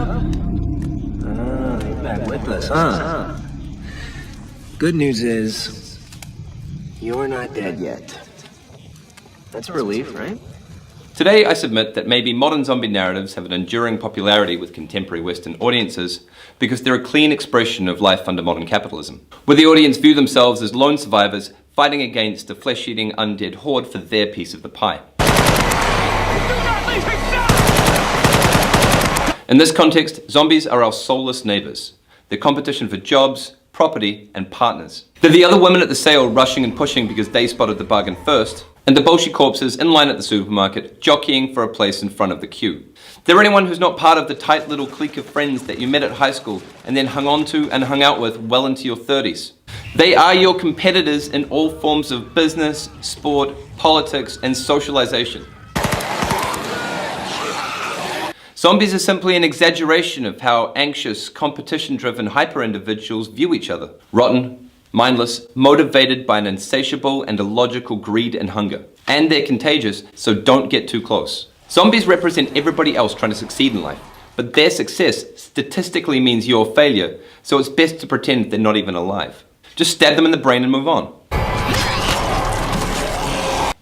You're back with us, huh? Good news is, you're not dead yet. That's a relief, right? Today, I submit that maybe modern zombie narratives have an enduring popularity with contemporary Western audiences because they're a clean expression of life under modern capitalism, where the audience view themselves as lone survivors fighting against a flesh-eating undead horde for their piece of the pie. In this context, zombies are our soulless neighbours. They're competition for jobs, property, and partners. They're the other women at the sale rushing and pushing because they spotted the bargain first, and the bolshy corpses in line at the supermarket jockeying for a place in front of the queue. They're anyone who's not part of the tight little clique of friends that you met at high school and then hung on to and hung out with well into your 30s. They are your competitors in all forms of business, sport, politics, and socialization. Zombies are simply an exaggeration of how anxious, competition-driven hyper-individuals view each other. Rotten, mindless, motivated by an insatiable and illogical greed and hunger. And they're contagious, so don't get too close. Zombies represent everybody else trying to succeed in life, but their success statistically means your failure, so it's best to pretend they're not even alive. Just stab them in the brain and move on.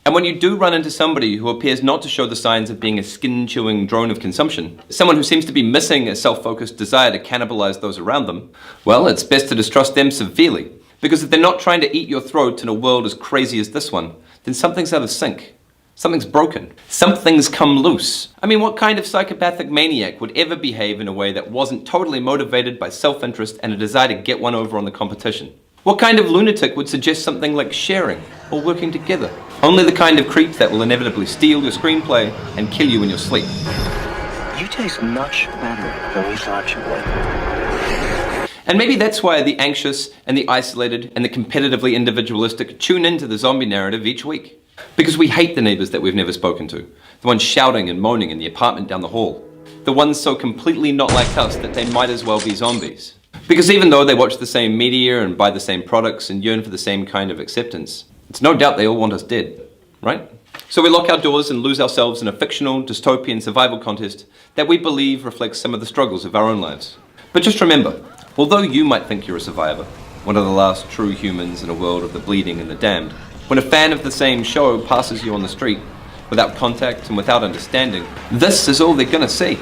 And when you do run into somebody who appears not to show the signs of being a skin-chewing drone of consumption, someone who seems to be missing a self-focused desire to cannibalize those around them, well, it's best to distrust them severely. Because if they're not trying to eat your throat in a world as crazy as this one, then something's out of sync. Something's broken. Something's come loose. I mean, what kind of psychopathic maniac would ever behave in a way that wasn't totally motivated by self-interest and a desire to get one over on the competition? What kind of lunatic would suggest something like sharing or working together? Only the kind of creep that will inevitably steal your screenplay and kill you in your sleep. You taste much better than we thought you would. And maybe that's why the anxious and the isolated and the competitively individualistic tune into the zombie narrative each week. Because we hate the neighbours that we've never spoken to. The ones shouting and moaning in the apartment down the hall. The ones so completely not like us that they might as well be zombies. Because even though they watch the same media and buy the same products and yearn for the same kind of acceptance, it's no doubt they all want us dead, right? So we lock our doors and lose ourselves in a fictional, dystopian survival contest that we believe reflects some of the struggles of our own lives. But just remember, although you might think you're a survivor, one of the last true humans in a world of the bleeding and the damned, when a fan of the same show passes you on the street, without contact and without understanding, this is all they're gonna see.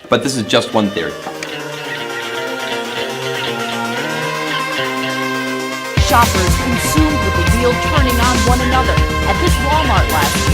But this is just one theory. Shoppers consumed with the wheel turning on one another at this Walmart last